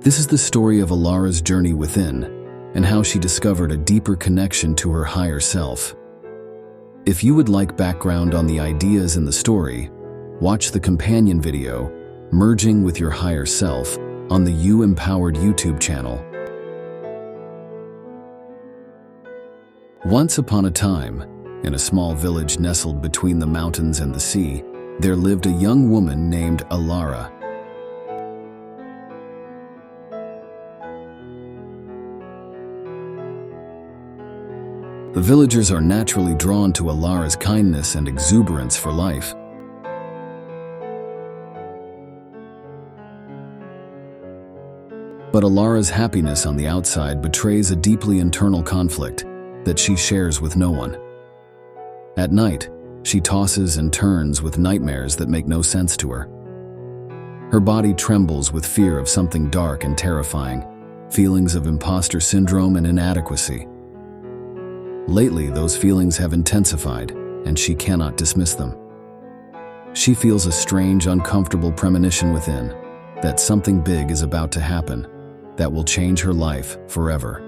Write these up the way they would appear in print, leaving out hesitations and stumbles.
This is the story of Alara's journey within and how she discovered a deeper connection to her higher self. If you would like background on the ideas in the story, watch the companion video, Merging with Your Higher Self, on the You Empowered YouTube channel. Once upon a time, in a small village nestled between the mountains and the sea, there lived a young woman named Alara. The villagers are naturally drawn to Alara's kindness and exuberance for life. But Alara's happiness on the outside betrays a deeply internal conflict that she shares with no one. At night, she tosses and turns with nightmares that make no sense to her. Her body trembles with fear of something dark and terrifying, feelings of imposter syndrome and inadequacy. Lately, those feelings have intensified, and she cannot dismiss them. She feels a strange, uncomfortable premonition within that something big is about to happen that will change her life forever.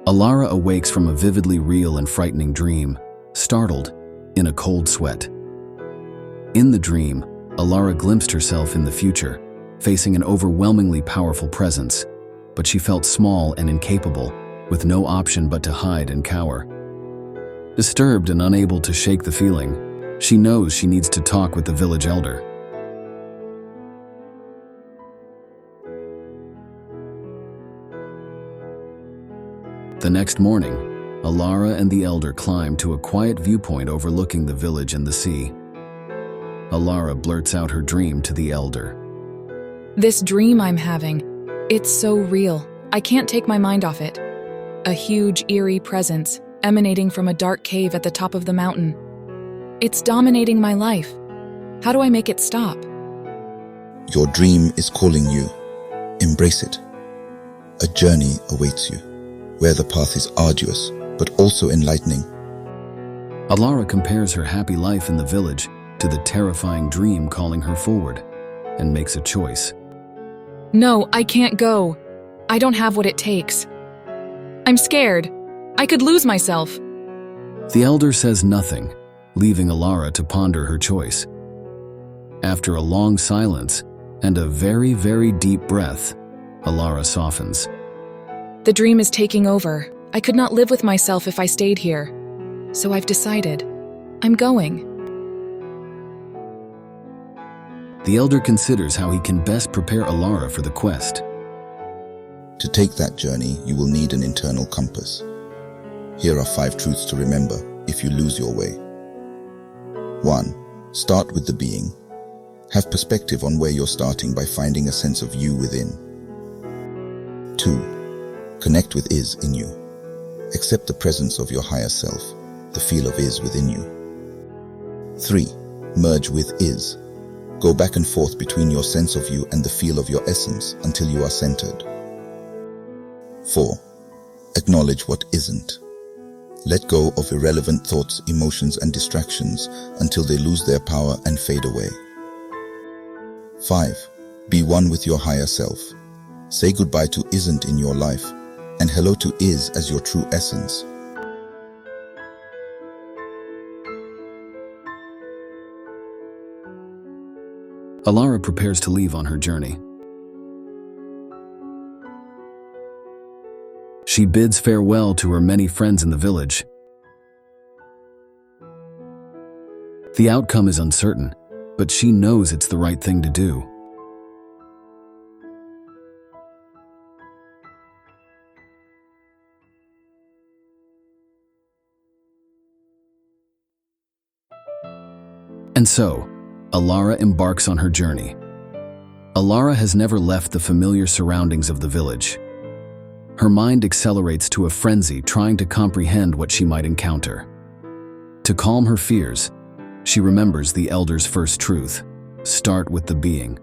Alara awakes from a vividly real and frightening dream, startled, in a cold sweat. In the dream, Alara glimpsed herself in the future, facing an overwhelmingly powerful presence, but she felt small and incapable, with no option but to hide and cower. Disturbed and unable to shake the feeling, she knows she needs to talk with the village elder. The next morning, Alara and the elder climb to a quiet viewpoint overlooking the village and the sea. Alara blurts out her dream to the elder. This dream I'm having, it's so real. I can't take my mind off it. A huge, eerie presence emanating from a dark cave at the top of the mountain. It's dominating my life. How do I make it stop? Your dream is calling you. Embrace it. A journey awaits you, where the path is arduous, but also enlightening. Alara compares her happy life in the village to the terrifying dream calling her forward, and makes a choice. No, I can't go. I don't have what it takes. I'm scared. I could lose myself. The elder says nothing, leaving Alara to ponder her choice. After a long silence and a very, very deep breath, Alara softens. The dream is taking over. I could not live with myself if I stayed here. So I've decided. I'm going. The elder considers how he can best prepare Alara for the quest. To take that journey, you will need an internal compass. Here are 5 truths to remember if you lose your way. 1. Start with the being. Have perspective on where you're starting by finding a sense of you within. 2. Connect with is in you. Accept the presence of your higher self, the feel of is within you. 3. Merge with is. Go back and forth between your sense of you and the feel of your essence until you are centered. 4. Acknowledge what isn't. Let go of irrelevant thoughts, emotions, and distractions until they lose their power and fade away. 5. Be one with your higher self. Say goodbye to isn't in your life and hello to is as your true essence. Alara prepares to leave on her journey. She bids farewell to her many friends in the village. The outcome is uncertain, but she knows it's the right thing to do. And so, Alara embarks on her journey. Alara has never left the familiar surroundings of the village. Her mind accelerates to a frenzy, trying to comprehend what she might encounter. To calm her fears, she remembers the elder's first truth: start with the being.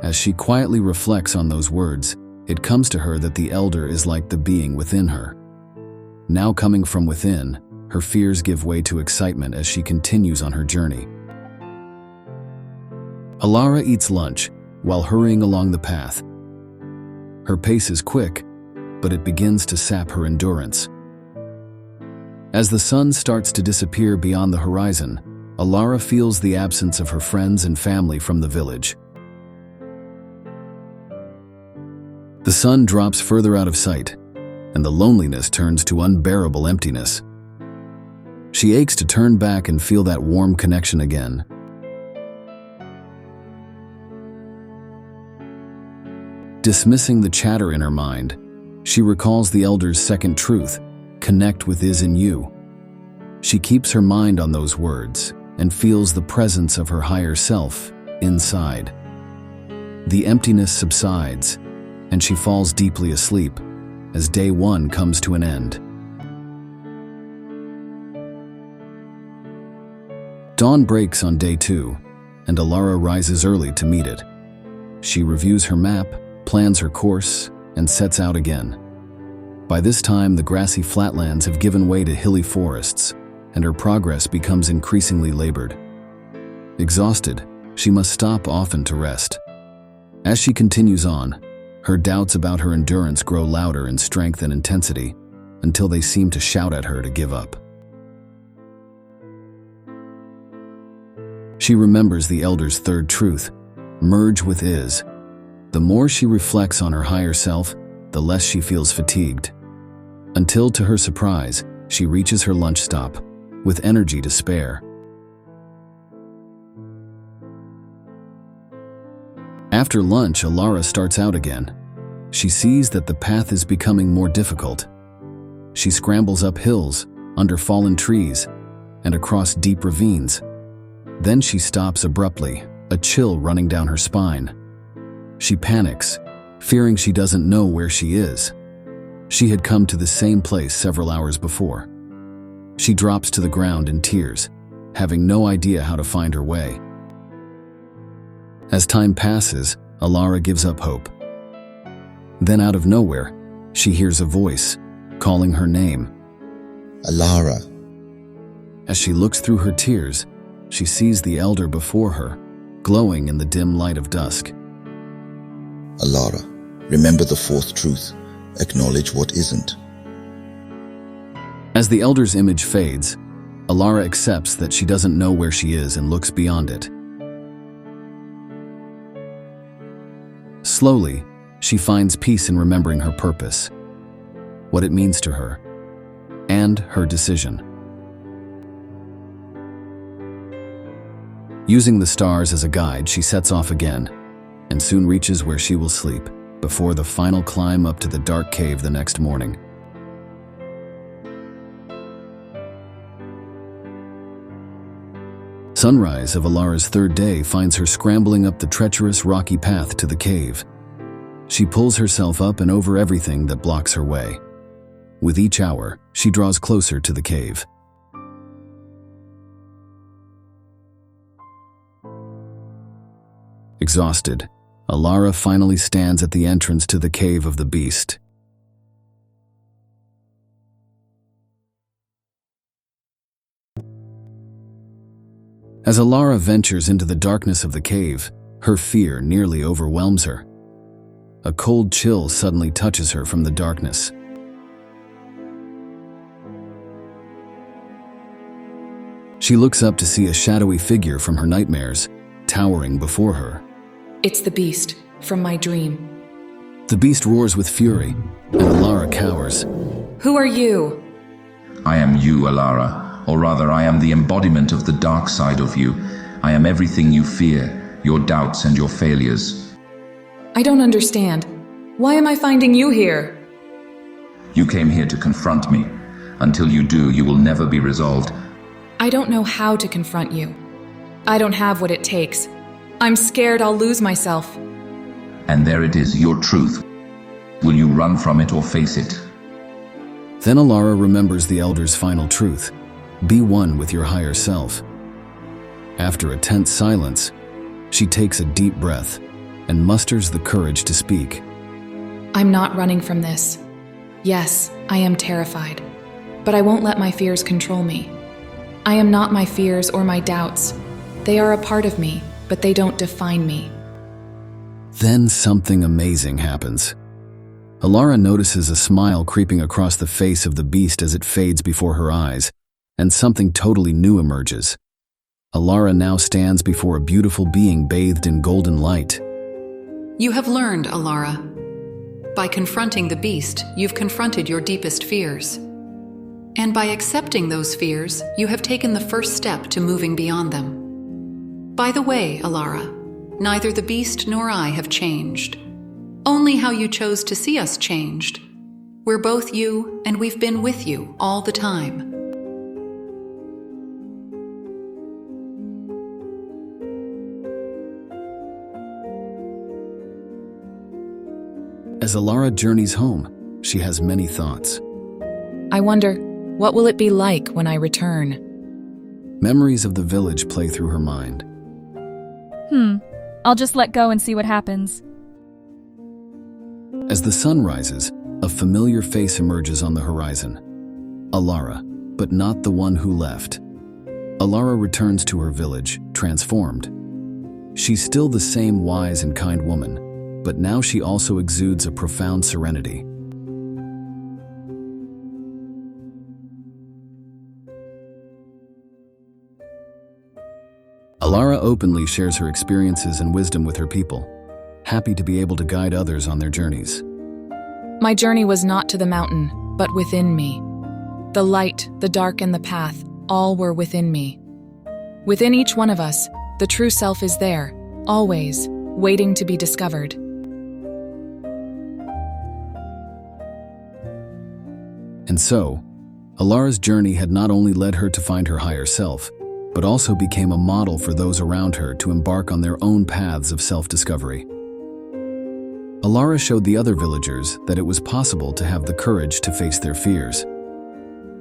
As she quietly reflects on those words, it comes to her that the elder is like the being within her. Now coming from within, her fears give way to excitement as she continues on her journey. Alara eats lunch while hurrying along the path. Her pace is quick, but it begins to sap her endurance. As the sun starts to disappear beyond the horizon, Alara feels the absence of her friends and family from the village. The sun drops further out of sight, and the loneliness turns to unbearable emptiness. She aches to turn back and feel that warm connection again. Dismissing the chatter in her mind, she recalls the Elder's second truth, connect with is in you. She keeps her mind on those words and feels the presence of her higher self inside. The emptiness subsides, and she falls deeply asleep as day one comes to an end. Dawn breaks on day two, and Alara rises early to meet it. She reviews her map, plans her course, and sets out again. By this time, the grassy flatlands have given way to hilly forests, and her progress becomes increasingly labored. Exhausted, she must stop often to rest. As she continues on, her doubts about her endurance grow louder in strength and intensity until they seem to shout at her to give up. She remembers the Elder's third truth, merge with is. The more she reflects on her higher self, the less she feels fatigued. Until, to her surprise, she reaches her lunch stop, with energy to spare. After lunch, Alara starts out again. She sees that the path is becoming more difficult. She scrambles up hills, under fallen trees, and across deep ravines. Then she stops abruptly, a chill running down her spine. She panics, fearing she doesn't know where she is. She had come to the same place several hours before. She drops to the ground in tears, having no idea how to find her way. As time passes, Alara gives up hope. Then out of nowhere, she hears a voice, calling her name. Alara. As she looks through her tears, she sees the Elder before her, glowing in the dim light of dusk. Alara, remember the fourth truth. Acknowledge what isn't. As the Elder's image fades, Alara accepts that she doesn't know where she is and looks beyond it. Slowly, she finds peace in remembering her purpose, what it means to her, and her decision. Using the stars as a guide, she sets off again, and soon reaches where she will sleep, before the final climb up to the dark cave the next morning. Sunrise of Alara's third day finds her scrambling up the treacherous rocky path to the cave. She pulls herself up and over everything that blocks her way. With each hour, she draws closer to the cave. Exhausted, Alara finally stands at the entrance to the cave of the beast. As Alara ventures into the darkness of the cave, her fear nearly overwhelms her. A cold chill suddenly touches her from the darkness. She looks up to see a shadowy figure from her nightmares, towering before her. It's the beast from my dream. The beast roars with fury, and Alara cowers. Who are you? I am you, Alara, or rather I am the embodiment of the dark side of you. I am everything you fear, your doubts and your failures. I don't understand. Why am I finding you here? You came here to confront me. Until you do, you will never be resolved. I don't know how to confront you. I don't have what it takes. I'm scared I'll lose myself. And there it is, your truth. Will you run from it or face it? Then Alara remembers the Elder's final truth. Be one with your higher self. After a tense silence, she takes a deep breath and musters the courage to speak. I'm not running from this. Yes, I am terrified, but I won't let my fears control me. I am not my fears or my doubts. They are a part of me, but they don't define me. Then something amazing happens. Alara notices a smile creeping across the face of the beast as it fades before her eyes, and something totally new emerges. Alara now stands before a beautiful being bathed in golden light. You have learned, Alara. By confronting the beast, you've confronted your deepest fears. And by accepting those fears, you have taken the first step to moving beyond them. By the way, Alara, neither the beast nor I have changed. Only how you chose to see us changed. We're both you, and we've been with you all the time. As Alara journeys home, she has many thoughts. I wonder, what will it be like when I return? Memories of the village play through her mind. I'll just let go and see what happens. As the sun rises, a familiar face emerges on the horizon. Alara, but not the one who left. Alara returns to her village, transformed. She's still the same wise and kind woman, but now she also exudes a profound serenity. Alara openly shares her experiences and wisdom with her people, happy to be able to guide others on their journeys. My journey was not to the mountain, but within me. The light, the dark, and the path, all were within me. Within each one of us, the true self is there, always, waiting to be discovered. And so, Alara's journey had not only led her to find her higher self, but also became a model for those around her to embark on their own paths of self-discovery. Alara showed the other villagers that it was possible to have the courage to face their fears.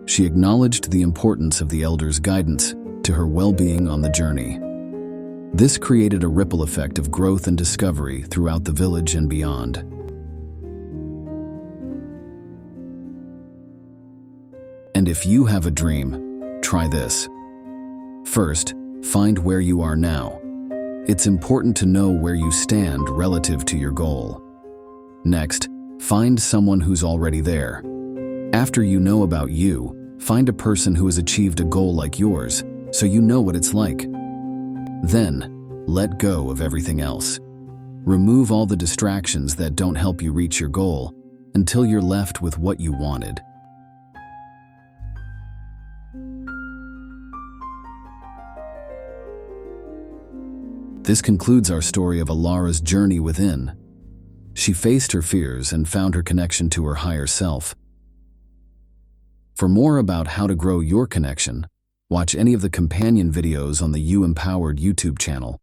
She acknowledged the importance of the elders' guidance to her well-being on the journey. This created a ripple effect of growth and discovery throughout the village and beyond. And if you have a dream, try this. First, find where you are now. It's important to know where you stand relative to your goal. Next, find someone who's already there. After you know about you, find a person who has achieved a goal like yours, so you know what it's like. Then, let go of everything else. Remove all the distractions that don't help you reach your goal until you're left with what you wanted. This concludes our story of Alara's journey within. She faced her fears and found her connection to her higher self. For more about how to grow your connection, watch any of the companion videos on the You Empowered YouTube channel.